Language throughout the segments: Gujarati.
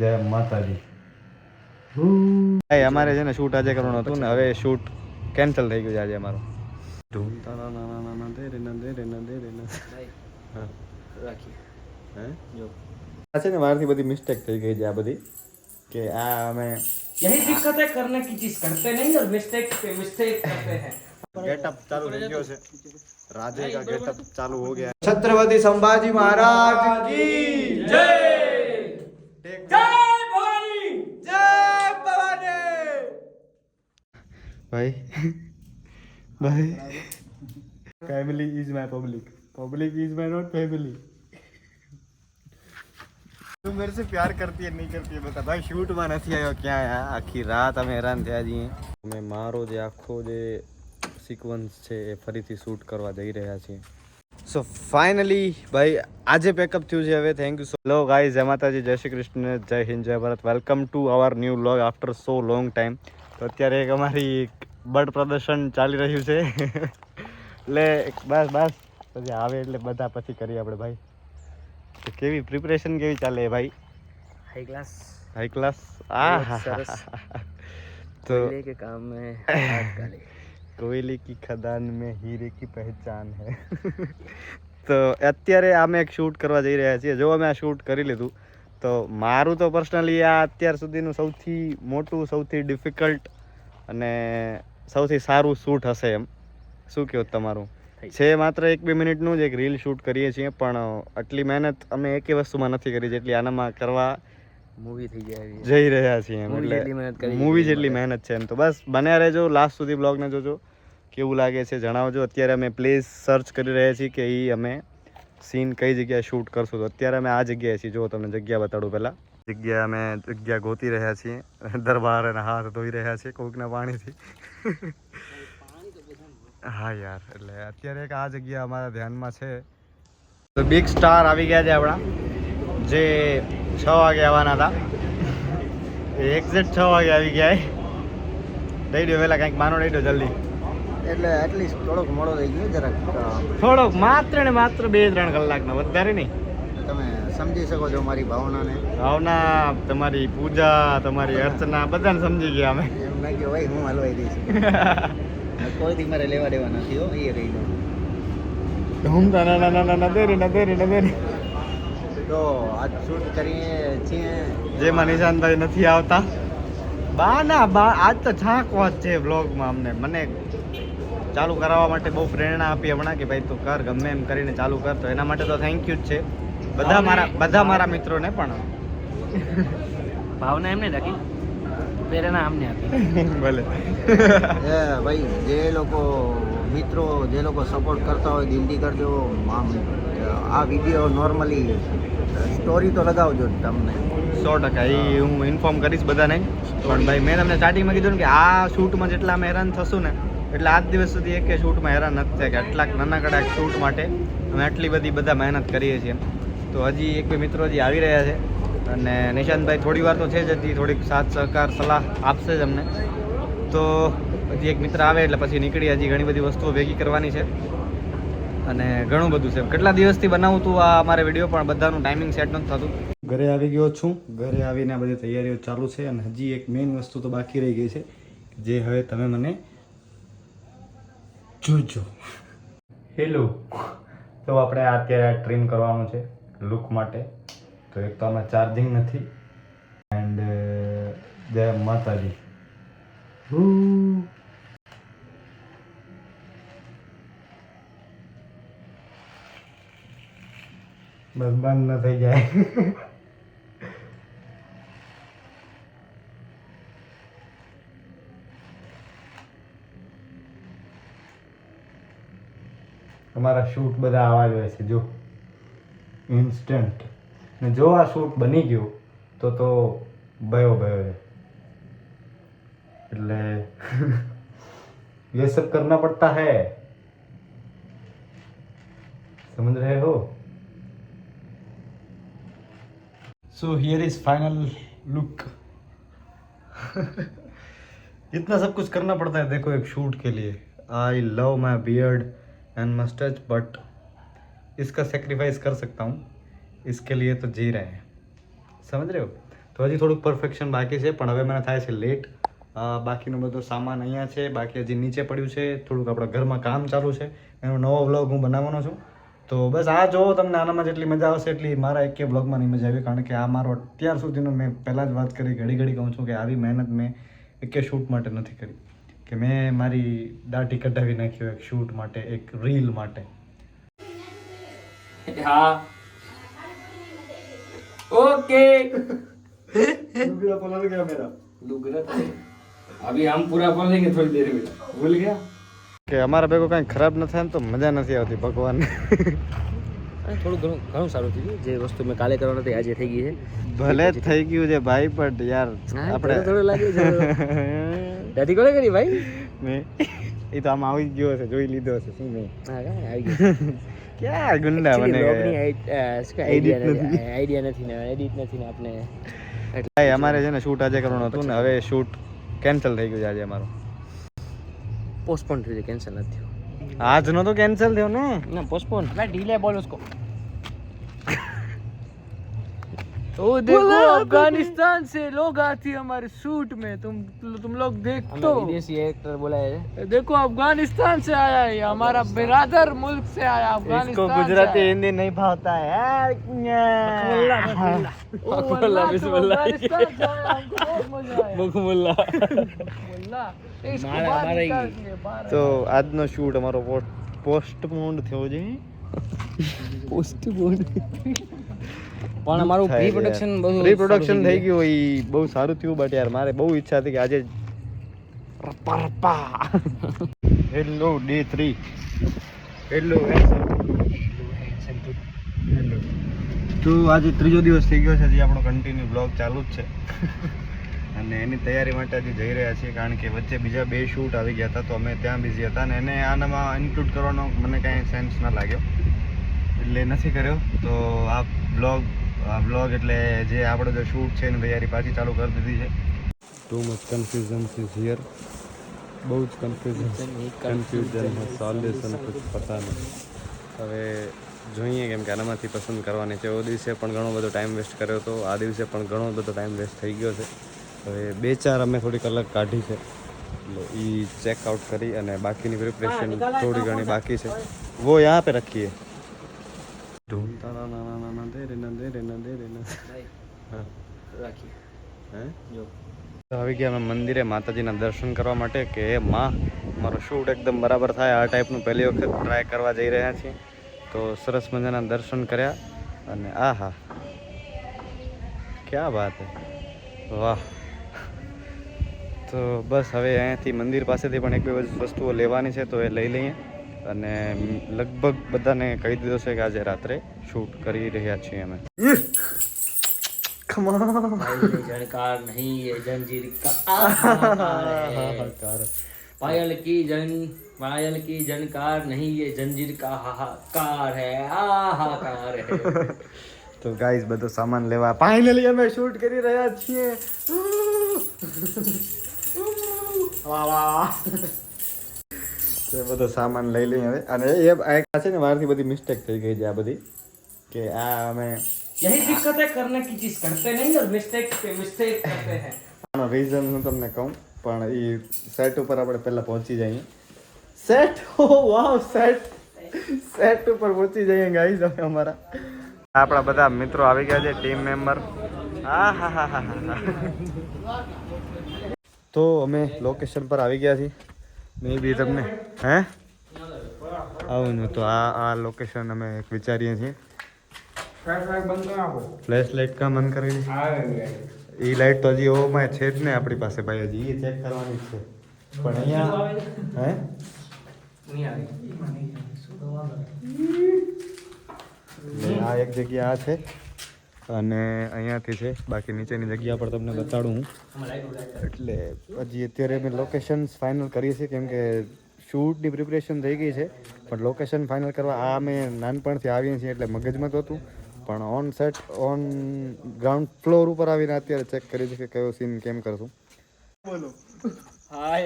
જય માતાજી. ભાઈ અમારે છે ને શૂટ આજે કરવાનું હતું ને હવે શૂટ કેન્સલ થઈ ગયું છે આજે અમારું. આ છે ને મારાથી બધી મિસ્ટેક થઈ ગઈ છે આ બધી કે આ અમે यही दिक्कत है करने की चीज करते नहीं और मिस्टेक पे मिस्टेक करते हैं. गेटअप चालू થઈ ગયો છે. राजे का गेटअप चालू हो गया है. छत्रपति संभाजी महाराज की जय. जय भवानी. जय भवानी. भाई भाई family is my public. Public is my not family. તું मेरे से प्यार करती है नहीं करती है बता भाई. शूट માં નથી આવ્યો ક્યાં આખી રાત અમે હેરાન થયા છીએ. અમે મારો જે આખો જે સિક્વન્સ છે એ ફરીથી શૂટ કરવા જઈ રહ્યા છીએ. સો ફાઇનલી ભાઈ આજે પેકઅપ થયું છે હવે. Thank you so. Hello guys, જય માતાજી, જય શ્રી કૃષ્ણ, જય હિન્દ, જય Bharat. Welcome to our new vlog after so long time. તો અત્યારે એક અમારી બર્ડ પ્રદર્શન ચાલી રહ્યું છે એટલે બસ બસ પછી આવે એટલે બધા પછી કરીએ આપણે ભાઈ. તો કેવી પ્રિપરેશન કેવી ચાલે ભાઈ? High class. High class. आ तो के काम में हाथ डाले. कोयले की खदान में हीरे की पहचान है. તો અત્યારે અમે એક શૂટ કરવા જઈ રહ્યા છીએ. જો અમે આ શૂટ કરી લીધું તો મારું તો પર્સનલી આ અત્યાર સુધીનું સૌથી મોટું, સૌથી ડિફિકલ્ટ અને સૌથી સારું શૂટ હશે એમ. શું કહો તમારું? છે માત્ર 1-2 મિનિટનું જ એક રીલ શૂટ કરીએ છીએ પણ આટલી મહેનત અમે એકે વસ્તુમાં નથી કરી જેટલી આનામાં કરવા मूवी थी गया જઈ રહ્યા છીએ એમ. એટલે મૂવી જેટલી મહેનત છે એમ. તો બસ બન્યા રહેજો, લાસ્ટ સુધી બ્લોગને જોજો. કેવું લાગે છે જણાવજો. અત્યારે અમે પ્લેસ સર્ચ કરી રહ્યા છીએ કે એ અમે સીન કઈ જગ્યાએ શૂટ કરશું. તો અત્યારે અમે આ જગ્યાએ છીએ. જો તમને જગ્યા બતાડું પહેલાં. અમે જગ્યા ગોતી રહ્યા છીએ. દરબાર અને હાથ ધોઈ રહ્યા છીએ કોકના પાણીથી. હા યાર, એટલે અત્યારે એક આ જગ્યા અમારા ધ્યાનમાં છે. તો બિગ સ્ટાર આવી ગયા છે આપણા, જે 6 વાગે આવવાના હતા. એક્ઝેક્ટ 6 વાગે આવી ગયા. દઈ દો પહેલાં કંઈક માનો દઈ દો જલ્દી. એટલે એટલીસ્ટ થોડોક મોડો થઈ ગયો જરાક. થોડોક માત્ર ને માત્ર 2-3 કલાકનો, વધારે નહીં. તમે સમજી શકો છો મારી ભાવનાને. ભાવના, તમારી પૂજા, તમારી અર્ચના બધાને સમજી ગયા અમે. એમ લાગ્યું ભાઈ હું હલવાઈ દઈશ. કોઈથી મારે લેવા દેવા નથી હો, એ કહી દઉં. હું ના દેરી. તો આજ શૂટ કરીએ છીએ જેમાં નિશાનભાઈ નથી આવતા. બા આજ તો છાંકવા જ છે વ્લોગમાં. મને ચાલુ કરાવવા માટે બહુ પ્રેરણા આપી હમણાં કે ભાઈ તું કર, ગમે એમ કરીને ચાલુ કર. તો એના માટે તો થેન્ક યુ જ છે બધા મારા મિત્રોને. પણ ભાવના એમને રાખી, પ્રેરણા અમને આપી. ભલે ભાઈ જે લોકો મિત્રો જે લોકો સપોર્ટ કરતા હોય દિલથી કરજો. આ વિડીયો નોર્મલી સ્ટોરી તો લગાવજો તમને 100%. એ હું ઇન્ફોર્મ કરીશ બધાને. પણ ભાઈ મેં તમને સ્ટાર્ટિંગમાં કીધું ને કે આ શૂટમાં જેટલા અમે હેરાન થશું ને એટલે આજ દિવસ સુધી એક શૂટમાં હેરાન નથી થયા. કે આટલા નાનકડા શૂટ માટે અમે આટલી બધી બધા મહેનત કરીએ છીએ. તો હજી 1-2 મિત્રો હજી આવી રહ્યા છે અને નિશાંતભાઈ થોડી વાર તો છે જ, હજી થોડીક સાથ સહકાર સલાહ આપશે જ અમને. તો હજી એક મિત્ર આવે એટલે પછી નીકળી. હજી ઘણી બધી વસ્તુઓ ભેગી કરવાની છે અને ઘણું બધું છે. કેટલા દિવસથી બનાવું તું આ અમારે વિડીયો પણ બધાનું ટાઈમિંગ સેટ નથી થતું. ઘરે આવી ગયો છું. ઘરે આવીને આ બધી તૈયારીઓ ચાલુ છે અને હજી એક મેઇન વસ્તુ તો બાકી રહી ગઈ છે જે હવે તમે મને જોજો. હેલો, તો આપણે અત્યારે ટ્રીમ કરવાનું છે લુક માટે. તો એક તો આમાં ચાર્જિંગ નથી એન્ડ જય માતાજી. બસ બંધ ન થઈ જાય. અમારા શૂટ બધા આવા જ હોય છે જો, ઇન્સ્ટન્ટ. ને જો આ શૂટ બની ગયું તો ભયો છે. એટલે ये सब करना पड़ता है, समझ रहे हो? So here is final look. इतना सब कुछ करना पड़ता है देखो एक शूट के लिए. I love my beard and moustache but इसका सेक्रीफाइस कर सकता हूँ. इसके लिए तो जी रहे हैं, समझ रहे हो? તો હજી થોડુંક પરફેક્શન બાકી છે, પણ હવે મને થાય છે લેટ. બાકીનો બધો સામાન અહીંયા છે, બાકી હજી નીચે પડ્યું છે. થોડુંક આપણા ઘરમાં કામ ચાલુ છે, એનો નવો વ્લોગ હું બનાવવાનો છું. તો બસ આ જોવો, તમને આનામાં જેટલી મજા આવશે એટલી મારા એકે વ્લોગમાં નહીં મજા આવી, કારણ કે આ મારો અત્યાર સુધીનો મેં પહેલાં જ વાત કરી, ઘડી કહું છું કે આવી મહેનત મેં એકે શૂટ માટે નથી કરી, કે મેં મારી દાઢી કઢાવી નાખ્યો એક શૂટ માટે, એક રીલ માટે. हाँ ओके डूबरा पलट गया मेरा. लुगरा था अभी हम पूरा पढ़ेंगे थोड़ी देर में भूल गया કે અમારા ભેગો કાંઈ ખરાબ ન થાય ને તો મજા નથી આવતી ભગવાન. થોડું ઘણું સારું થયું. જે વસ્તુ મેં કાલે કરવાની હતી આજે થઈ ગઈ છે. ભલે જ થઈ ગયું છે ભાઈ, પણ યાર આપણે થોડું લાગે છે. દાદી કોને કરી ભાઈ? મેં એ તો આમાં આવી જ ગયો હશે, જોઈ લીધો હશે. શું નહીં હા કાંઈ આવી ગયું. ક્યાં ગુંડા બને આઈડિયા નથી ને એડિટ નથી ને આપણે ભાઈ. અમારે છે ને શૂટ આજે કરવાનું હતું ને હવે શૂટ કેન્સલ થઈ ગયું છે આજે અમારું. પોસ્ટપોન થયું છે, કેન્સલ નથી થયું. આજનો તો કેન્સલ થયો ને. ના પોस्टपोन मैं ढीले बोल उसको ओ देखो अफगानिस्तान से लोग आते हैं हमारे शूट में, तुम लोग देख तो विदेशी एक्टर बोला है. देखो अफगानिस्तान से आया है, हमारा बिरादर मुल्क से आया अफगानिस्तान. इसको गुजराती हिंदी नहीं भावता है. તો આજનો શૂટ અમારો પોસ્ટપોન્ડ થયો છે. પણ અમારું પ્રી પ્રોડક્શન પ્રી પ્રોડક્શન થઈ ગયું, એ બહુ સારું થયું. બટ યાર મારે બહુ ઈચ્છા હતી કે આજે હેલો ડે 3 હેલો તો આજે ત્રીજો દિવસ થઈ ગયો છે, હજી આપણો કન્ટિન્યુ બ્લોગ ચાલુ જ છે. અને એની તૈયારી માટે હજી જઈ રહ્યા છીએ, કારણ કે વચ્ચે બીજા 2 શૂટ આવી ગયા હતા, તો અમે ત્યાં બિઝી હતા અને એને આનામાં ઇન્ક્લુડ કરવાનો મને કાંઈ સેન્સ ના લાગ્યો, એટલે નથી કર્યો. તો આ બ્લોગ એટલે જે આપણો જે શૂટ છે એની તૈયારી પાછી ચાલુ કરી દીધી છે. Too much confusion is here. બહુ જ કન્ફ્યુઝન સોલ્યુશન કુછ પતા નહીં. હવે જોઈએ, કેમ કે આનામાંથી પસંદ કરવાની છે. ઓ દિવસે પણ ઘણો બધો ટાઈમ વેસ્ટ કર્યો હતો, આ દિવસે પણ ઘણો બધો ટાઈમ વેસ્ટ થઈ ગયો છે. હવે 2-4 અમે થોડીક અલગ કાઢી છે, એટલે એ ચેકઆઉટ કરી અને બાકીની પ્રિપરેશન થોડી ઘણી બાકી છે. વો યહાં पे रखिए. ઢૂંઢતા ના ના ના ના દે રે ના દે રે ના દે રે ના. રાખી હે જો આવી ગયા અમે મંદિરે માતાજીના દર્શન કરવા માટે, કે માં મારો શૂટ એકદમ બરાબર થાય આ ટાઈપનું પહેલી વખત ટ્રાય કરવા જઈ રહ્યા છીએ. તો સરસ મજાના દર્શન કર્યા અને આહા ક્યાં વાત હે, વાહ. તો બસ હવે અહીંયાથી મંદિર પાસેથી પણ 1-2 વસ્તુઓ લેવાની છે, તો એ લઈ લઈએ. અને લગભગ બધાને કહી દીધો છે કે આજે રાત્રે શૂટ કરી રહ્યા છીએ અમે. झनकार नहीं ये जंजीर का हाहाकार पायल की झनकार नहीं ये जंजीर का हाहाकार है हाहाकार है. તો ગાઈઝ બધો સામાન લેવા ફાઇનલી અમે શૂટ કરી રહ્યા છીએ. વાહ વાહ. તો બધો સામાન લઈ લઈએ હવે. અને એ આ છે ને મારાથી બધી મિસ્ટેક થઈ ગઈ છે આ બધી, કે આ અમે यही दिक्कत है करने की चीज करते नहीं और मिस्टेक पे मिस्टेक करते हैं. આનો રીઝન હું તમને કહું, પણ એ સેટ ઉપર આપણે પહેલા પહોંચી જઈએ. સેટ ઓ વાવ સેટ ઉપર પહોંચી જઈએ ગાઈઝ હવે અમારા. આપણા બધા મિત્રો આવી ગયા છે, ટીમ મેમ્બર. હા હા હા હા હા. તો અમે લોકેશન પર આવી ગયા છીએ. મે બી તમને હે આવું ને તો આ લોકેશન અમે એક વિચારીએ છીએ. ફ્લેશ લાઇટ કા મન કરી એ લાઇટ તો હજી ઓમાં છે જ ને આપણી પાસે ભાઈ, હજી એ ચેક કરવાની છે. પણ અહીંયા હે આ એક જગ્યા આ છે અને અહીંયાથી છે, બાકી નીચેની જગ્યા પર તમને બતાડું હું. એટલે હજી અત્યારે અમે લોકેશન્સ ફાઇનલ કરીએ છીએ, કેમ કે શૂટની પ્રિપરેશન થઈ ગઈ છે, પણ લોકેશન ફાઇનલ કરવા આ અમે નાનપણથી આવીએ છીએ એટલે મગજમાં તો હતું, પણ on sat on ground floor ઉપર આવીને અત્યારે ચેક કરી છે કે કયો સીન કેમ કરશું. બોલો हाय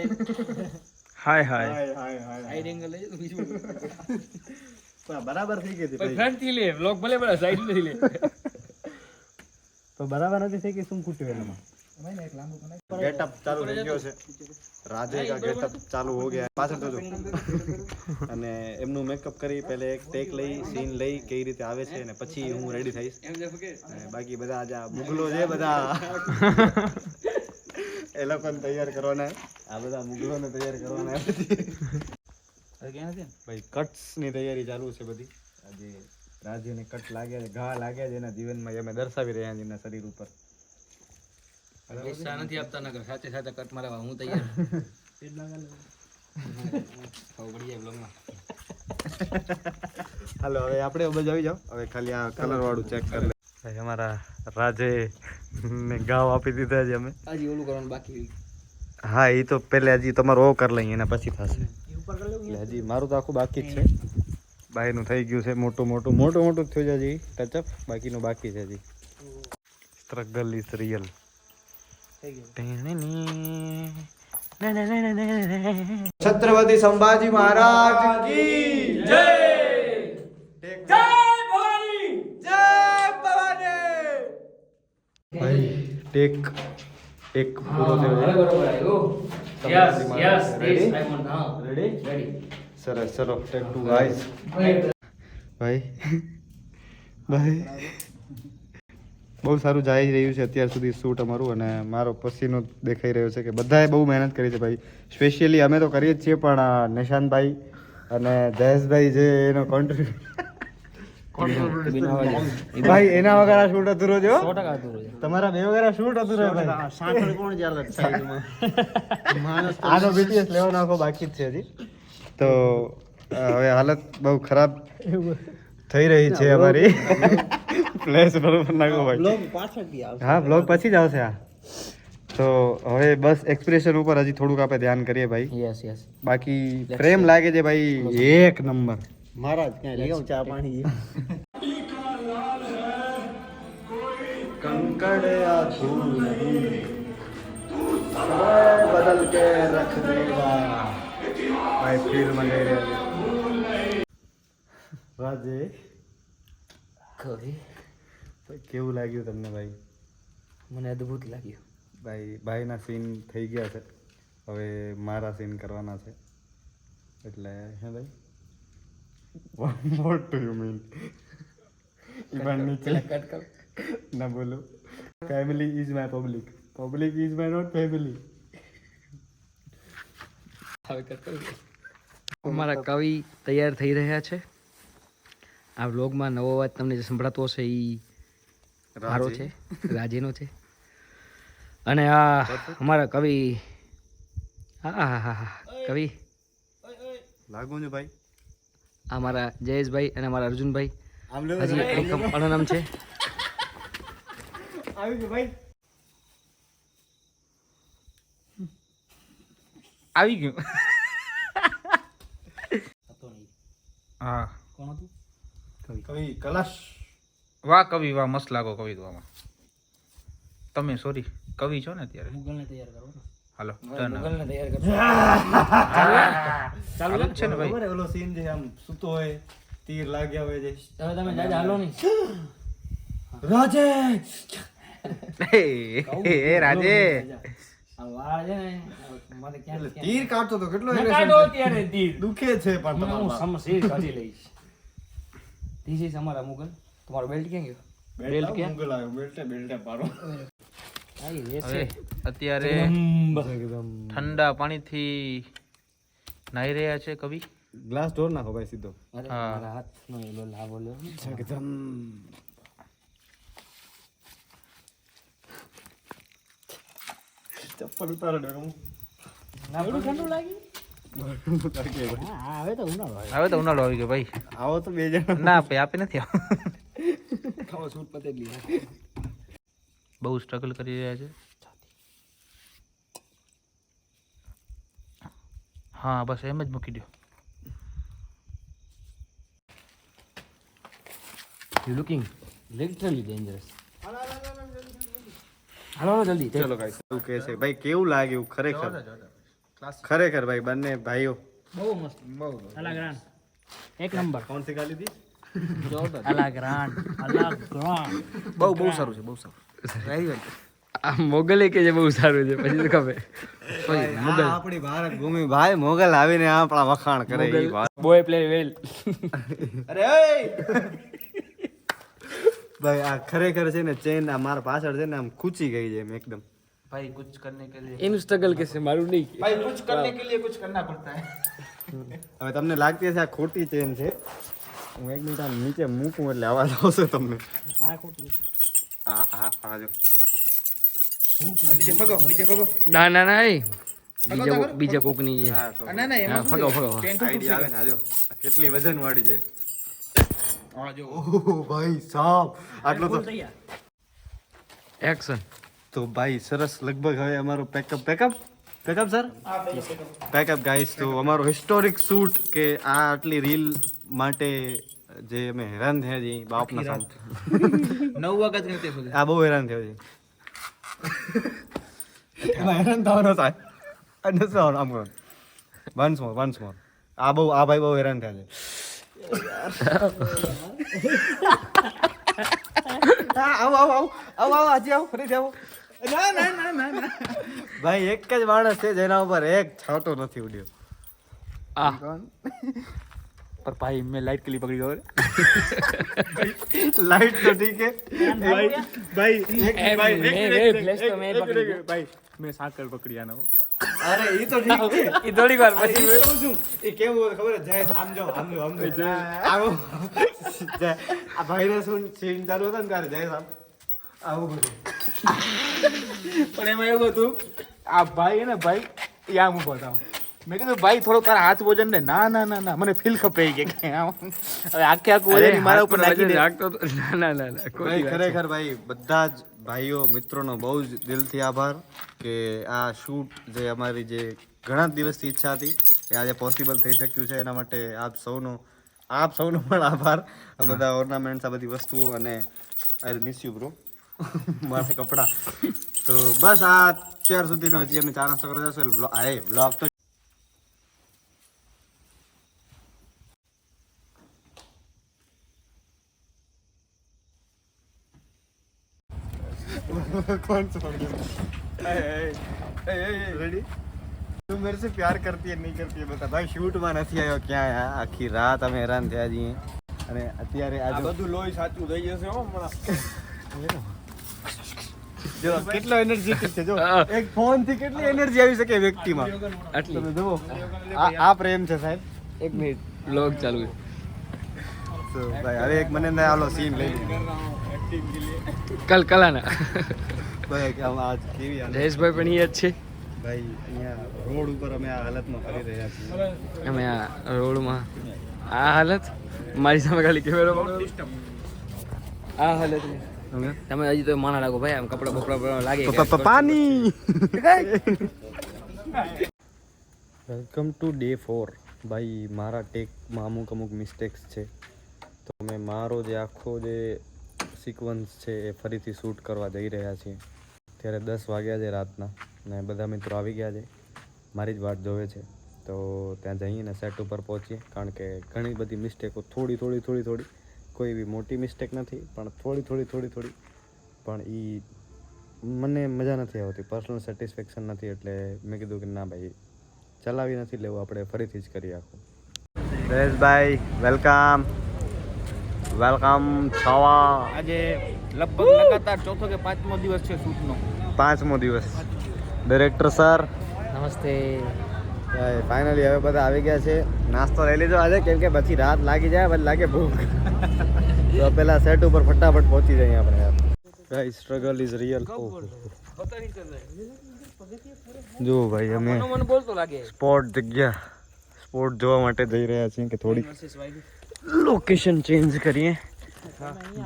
હાય હાય साइड एंगल है बीच में બરાબર થઈ ગઈ હતી पर फ्रंट થી લે व्लॉग ભલે ભલે साइड થી લે. તો બરાબર નથી થઈ કે શું ખૂટ્યું એનામાં? ગેટઅપ ચાલુ થઈ ગયો છે. રાજે કા ગેટઅપ ચાલુ હો ગયા પાછળ તો જો. અને એમનું મેકઅપ કરી પહેલે એક ટેક લઈ સીન લઈ કઈ રીતે આવે છે અને પછી હું રેડી થઈશ. અને બાકી બધા આજે મુગલો છે બધા એ લોકોને તૈયાર કરવાના. આ બધા મુગલોને તૈયાર કરવાના ભાઈ. કટ્સ ની તૈયારી ચાલુ છે બધી. આજે રાજ્યને કટ લાગ્યા છે, ઘા લાગ્યા છે એના જીવનમાં અમે દર્શાવી રહ્યા છીએ એના શરીર ઉપર. પૈસા નથી આપતા નગર સાથે સાથે કટ મારવા હું તૈયાર. હાલો હવે આપણે બધા આવી જાઓ. હવે ખાલી આ કલર વાળું ચેક કરી લે. ભાઈ અમારા રાજે ને ગાવ આપી દીધા છે અમે. હજી ઓલું કરવાનું બાકી. હા એ તો પહેલે હજી તમારો ઓ કરી લઈએ એના પછી થશે. એટલે હજી મારું તો આખું બાકી જ છે. બાયનું થઈ ગયું છે મોટું જ થયું છે હજી ટચઅપ. બાકીનું બાકી છે હજી. Struggle is real. Chhatrapati Sambhaji Maharaj કી જય. જય ભવાની. જય ભવાની. ભાઈ ટેક એક પૂરો થયો છે. રેડી સરસ. ચલો ટેક 2 ગાઈસ. ભાઈ બહુ સારું જઈ રહ્યું છે અત્યાર સુધી શૂટ અમારું. અને મારો પસીનો દેખાઈ રહ્યો છે કે બધાએ બહુ મહેનત કરી છે ભાઈ. સ્પેશિયલી અમે તો કરીએ જ છીએ પણ નિશાંતભાઈ અને જયેશભાઈ જે એનો કોન્ટ્રીબ્યુશન ભાઈ એના વગર આ શૂટ અધૂરો જો. 100% અધૂરું છે. તમારા બે વગર આ શૂટ અધૂરો ભાઈ. સાંકળ કોણ ચાલે સાઈડમાં માણસ આનો BTS લેવો નાખો બાકી જ છે હજી. તો હવે હાલત બહુ ખરાબ થઈ રહી છે અમારી. ફ્લેશ બરોબર નાખો ભાઈ. બ્લોગ પાછળથી આવશે. હા બ્લોગ પછી જ આવશે આ. તો હવે બસ એક્સપ્રેશન ઉપર હજી થોડુંક આપણે ધ્યાન કરીએ ભાઈ. Yes yes. બાકી પ્રેમ લાગે છે ભાઈ એક નંબર. મહારાજ ક્યાં લઈ આવું ચા પાણી? કંકડ યા ધૂળ નહીં બદલ કે રખ દેવા. ભાઈ ફિલ્મ લઈ રહ્યા છે રાજે. કવિ ભાઈ કેવું લાગ્યું તમને ભાઈ? મને અદ્ભુત લાગ્યું. ભાઈના સીન થઈ ગયા છે. હવે મારા સીન કરવાના છે એટલે હે ભાઈ. What do you mean? Even નીચે કટ કર. ના બોલો. Family is my public. Public is my not family. હવે કટ કર. અમારા કવિ તૈયાર થઈ રહ્યા છે. આ વ્લોગમાં નવો અવાજ તમને જે સંભળાતો હશે એ મારો છે, રાજેનો છે. અને આ અમારા કવિ કવિ લાગુ છું ભાઈ. આ મારા જયેશભાઈ અને મારા અર્જુનભાઈ આમ લે હજી એકમ અણનમ છે. આવી ગયું ભાઈ. આવી ગયું. હા કોણ હતું? કવિ કલાશ. વાહ કવિ વાહ, મસ્ત લાગો કવિ તો આમાં. તમે સોરી કવિ છો ને અત્યારે. મુગલને તૈયાર કરો ને. હાલો ડન. મુગલને તૈયાર કરો. ચાલુ જ છે ને ભાઈ. ખબર હે ઓલો સીન જે આમ સૂતો હોય તીર લાગ્યા હોય જે. હવે તમે જાજા હાલો નહીં. રાજે એ રાજે આ વાળ છે ને મારે ક્યાં તીર કાઢતો તો કેટલો ન agression કાઢો છે. ત્યારે તીર. દુખે છે પણ હું તમારો સમશીર કાઢી લઈશ. ધીસ ઇઝ અમારા મુગલ. તમારો બેલ્ટ ક્યાં ગયો? બેલ્ટ ક્યાં મુગલ આવ્યો. બેલ્ટે પાડો. આ એ રેસ હવે છે. અત્યારે ઠંડા પાણીથી નાહી રહ્યા છે કવિ. ગ્લાસ ઢોર નાખો ભાઈ સીધો. અરે હા. મારા હાથનો એલો લાવો લ્યો. ચપ્પલ ઉતારો ને હું. ના થોડું ઠંડુ લાગ્યું. હા હવે તો ઉનાળો આવ્યો. હવે તો ઉનાળો આવી ગયો ભાઈ. આવો તો બે જણા. ના ભાઈ આપી નથી આવો. ખાવા સૂટ પતેલી. બહુ સ્ટ્રગલ કરી રહ્યા છે. હા બસ એમ જ મૂકી દો. You looking literally dangerous. હાલો જલ્દી. ચલો ગાઈસ શું કહે છે ભાઈ કેવું લાગ્યું ખરેખર ભાઈ બંને ભાઈઓ બહુ મસ્ત. બહુ અલગ રાન. એક નંબર. કોણ શીખા લીધી? અલગ રાન. અલગ રાન. બહુ સારું છે બહુ સારું. આ મોગલે કે જે બહુ સારું છે પછી તો ખબર મોગલ આપણી ભારત ભૂમિ ભાઈ મોગલ આવીને આપણા વખાણ કરે ઈ વાત. બોય પ્લે વેલ અરે ઓય! ભાઈ આ ખરેખર છે ને ચેન આ મારા પાછળ છે ને આમ ખૂચી ગઈ છે એમ એકદમ. भाई कुछ करने के लिए એનું સ્ટ્રગલ કે છે મારું નહીં भाई कुछ करने के लिए कुछ करना पड़ता है હવે તમને લાગતી હશે આ ખોટી ચેન છે. હું એક મિનિટ આમ નીચે મૂકું એટલે અવાજ આવશે તમને. આ જો नीचे फगो ના ના ના એ બીજા કોકની છે હા તો ना ना હા, ફગાવો ફગાવો આઈડિયા આવે ને આ જો આ કેટલી વજન વાળી છે. और जो ઓહ ભાઈ સાહેબ આટલો તો એક્શન તો ભાઈ સરસ લગભગ હવે અમારો પેકઅપ સર પેકઅપ ગાઈસ. તો અમારો હિસ્ટોરિક શૂટ કે આ આટલી રીલ માટે જે અમે હેરાન થયા છીએ બાપના સામ 9 वागत करते हैं આ બહુ હેરાન થયો છે. એમાં હેરાન થવાનો થાય અને શું આમ કરો વન્સ મોર આ ભાઈ બહુ હેરાન થયા છે. આવો આજે આવો ફરીથી આવો. ના ભાઈ એક જ માણસ છે જેના ઉપર એક છાંટો નથી ઉડ્યો. આ पर भाई मैं लाइट के लिए पकड़ी और लाइट तो ठीक है भाई ફ્લેશ તો મેં પકડી भाई मैं साकर पकड़ी आना हूँ अरे ये तो ठीक है. એ થોડીક વાર અરે પછી એ કહું છું, એ કેવું ખબર છે જય સમજો આવો જય આ ભાઈને શું સીન ચાલુ હતો ને ત્યારે જય સામ આવું બધું. पर एम એવું હતું આ ભાઈ હે ને ભાઈ યા હું બતાવું મેં કીધું ભાઈ થોડો તારા હાથ વજન ને ના ના ના ના મને ફીલ ખપે કે હવે આખે આખું વજન મારા ઉપર નાખી દે રાખતો તો ના ના ના ના ભાઈ ખરેખર ભાઈ બધા જ ભાઈઓ મિત્રોનો બહુ જ દિલથી આભાર કે આ શૂટ જે અમારી જે ઘણા દિવસથી ઈચ્છા હતી એ આજે પોસિબલ થઈ શક્યું છે એના માટે આપ સૌનો પણ આભાર. આ બધા ઓર્નામેન્ટ્સ આ બધી વસ્તુઓ અને I will miss you bro મારા કપડાં. તો બસ આ અત્યાર સુધીનો હજી અમે 4 નાસ્તો કરવા જશો વ્લોગ તો कौन सा रेडी તું मेरे से प्यार करती है नहीं करती है बता भाई शूट માં નથી આવ્યો ક્યાં આખી રાત અમે હેરાન થયા છીએ અને અત્યારે આ બધું લોહી સાચું થઈ જશે હો હમણાં જો કેટલો એનર્જેટિક છે જો એક ફોન થી કેટલી એનર્જી આવી શકે વ્યક્તિમાં આટલી તમે જુઓ આ પ્રેમ છે સાહેબ. એક મિનિટ બ્લોગ ચાલુ છે તો ભાઈ હવે એક મને આલો સીન લઈ કલાના ભાઈ કે આજ કેવી હાલત જયેશભાઈ પણ અહીંયા જ છે ભાઈ અહીંયા રોડ ઉપર અમે આ હાલતમાં ફરી રહ્યા છીએ. અમે આ રોડમાં આ હાલત મારી સામે ખાલી કેમેરો આ હાલત તમે હજી તો માના લાગો ભાઈ આમ કપડા બપડા લાગે પાણી વેલકમ ટુ ડે 4 ભાઈ મારા ટેકમાં અમુક મિસ્ટેક્સ છે તો અમે મારો જે આખો જે સિક્વન્સ છે એ ફરીથી શૂટ કરવા જઈ રહ્યા છીએ. ત્યારે 10 વાગ્યા છે રાતના ને બધા મિત્રો આવી ગયા છે મારી જ વાટ જોવે છે. તો ત્યાં જઈને સેટ ઉપર પહોંચીએ કારણ કે ઘણી બધી મિસ્ટેકો થોડી કોઈ એવી મોટી મિસ્ટેક નથી પણ થોડી પણ એ મને મજા નથી આવતી પર્સનલ સેટિસ્ફેક્શન નથી એટલે મેં કીધું કે ના ભાઈ ચલાવી નથી લેવું આપણે ફરીથી જ કરી આખું. જયેશભાઈ વેલકમ છવા આજે લગભગ લગાતાર ચોથો કે પાંચમો દિવસ છે શૂટનો 5મો દિવસ. ડાયરેક્ટર સર નમસ્તે ફાઇનલી હવે બધા આવી ગયા છે. નાસ્તો લઈ લીધો આજે કેમ કે પછી રાત લાગી જાય પછી લાગે ભૂખ તો પેલા સેટ ઉપર ફટાફટ પહોંચી જઈએ આપણે યાર. Guys struggle is real. જો ભાઈ અમે મને બોલતો લાગે સ્પોટ જોવા માટે જઈ રહ્યા છીએ કે થોડી લોકેશન ચેન્જ કરીએ.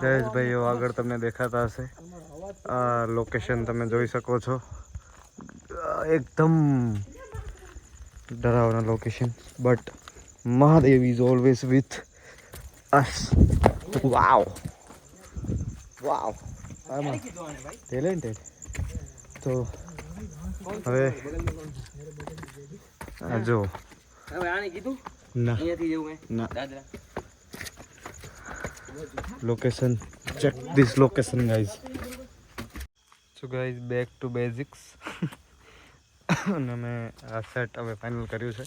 જયેશભાઈઓ આગળ તમને દેખાતા હશે આ લોકેશન તમે જોઈ શકો છો એકદમ ડરાવના location but Mahadev is always with us. Wow talented. તો હવે આ જો હવે આને કીધું ના અહીંયાથી જવું હે ના Dadra location check this location guys. So guys back to basics અને મેં આ સેટ હવે ફાઇનલ કર્યું છે.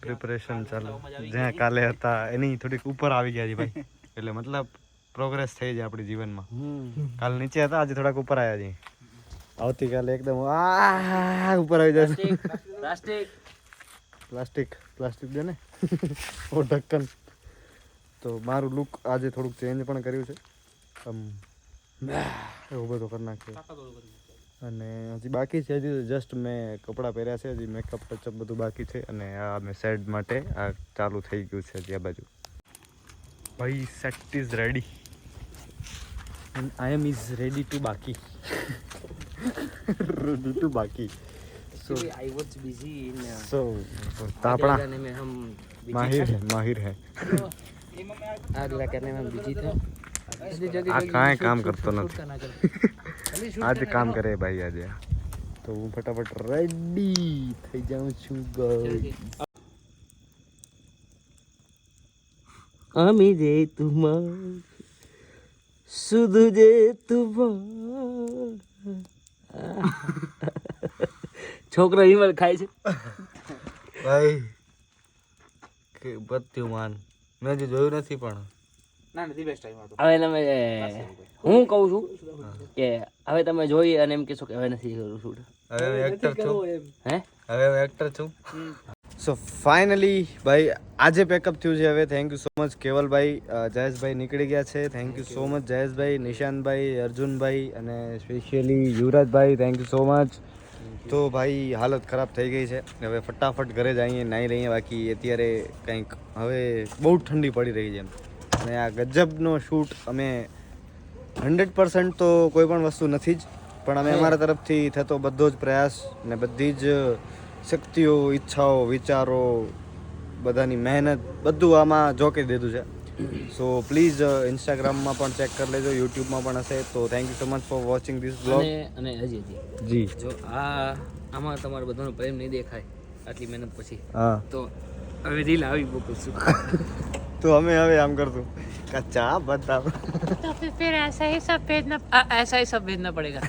પ્રિપરેશન ચાલુ જ્યાં કાલે હતા એની થોડીક ઉપર આવી ગયા છે ભાઈ. એટલે મતલબ પ્રોગ્રેસ થઈ જાય આપણી જીવનમાં. કાલ નીચે હતા, આજે થોડાક ઉપર આવ્યા છે. આવતીકાલે એકદમ આ ઉપર આવી જશે. પ્લાસ્ટિક દે ને ઓ ઢક્કન. તો મારું લુક આજે થોડુંક ચેન્જ પણ કર્યું છે. એવું બધું કરી નાખ્યું. અને હજી બાકી છે, હજી જસ્ટ મેં કપડાં પહેર્યા છે, હજી મેકઅપ ટચઅપ બધું બાકી છે. અને આ મેં સેટ માટે આ ચાલુ થઈ ગયું છે હજી આ બાજુ. ભાઈ set is ready and I am is ready to બાકી. રેડી ટુ બાકી. So I was busy in so तापड़ा में हम माहिर है अगला करने में बिजी थे. આ કાંઈ કામ કરતો નથી. આજે કામ કરે ભાઈ આજે. તો હું ફટાફટ રેડી થઈ જાઉં છું. আমি যে তোমার শুধু যে তোমার છોકરો હિમલ ખાય છે ભાઈ કે બધું માન મેં હજી જોયું નથી પણ ના નથી બેસ્ટ ટાઈમ હતો. હવે તમે હું કહું છું કે હવે તમે જોઈ અને એમ કહેશો કે હવે નથી કરું શૂટ. હવે હું એક્ટર છું. હે હવે હું એક્ટર છું. સો ફાઇનલી ભાઈ આજે પેકઅપ થયું છે. હવે થેન્ક યુ સો મચ કેવલભાઈ. જયેશભાઈ નીકળી ગયા છે. થેન્ક યુ સો મચ જયેશભાઈ, નિશાંતભાઈ, અર્જુનભાઈ અને સ્પેશિયલી યુવરાજભાઈ. Thank you so much. તો ભાઈ હાલત ખરાબ થઈ ગઈ છે. હવે ફટાફટ ઘરે જઈએ, નાહી રહીએ. બાકી અત્યારે કંઈક હવે બહુ ઠંડી પડી રહી છે એમ. અને આ ગજબનો શૂટ અમે 100% તો કોઈ પણ વસ્તુ નથી જ, પણ અમે અમારા તરફથી થતો બધો જ પ્રયાસ ને બધી જ શક્તિઓ, ઈચ્છાઓ, વિચારો, બધાની મહેનત બધું આમાં જોકી દીધું છે. સો પ્લીઝ ઇન્સ્ટાગ્રામમાં પણ ચેક કરી લેજો, યુટ્યુબમાં પણ હશે. તો thank you so much for watching this blog. અને હજી જી જો આમાં તમારો બધાનો પ્રેમ નહીં દેખાય આટલી મહેનત પછી, હા, તો હવે રીલ આવી મૂકું. તો અમે હવે આમ કરશું કચ્ચા બતાવ. तो फिर ऐसा ही सब भेजना पड़ेगा.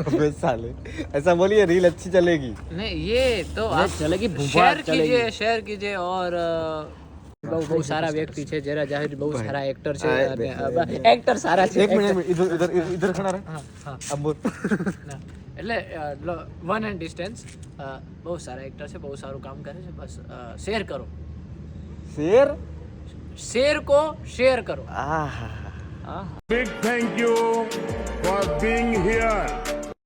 अबे साले ऐसा बोलिए रील अच्छी चलेगी. नहीं ये तो आप चलेगी, शेयर कीजिए और બહુ સારા વ્યક્તિ છે જરા જાહેર, બહુ સારા એક્ટર છે. એક્ટર સારા છે. एक मिनट इधर खड़ा रहे. अब बोल. એટલે વન એન્ડ ડિસ્ટન્સ બહુ સારા એક્ટર છે, બહુ સારું કામ કરે છે. બસ શેર કરો, શેર કો શેર કરો. आहा Big thank you for being here.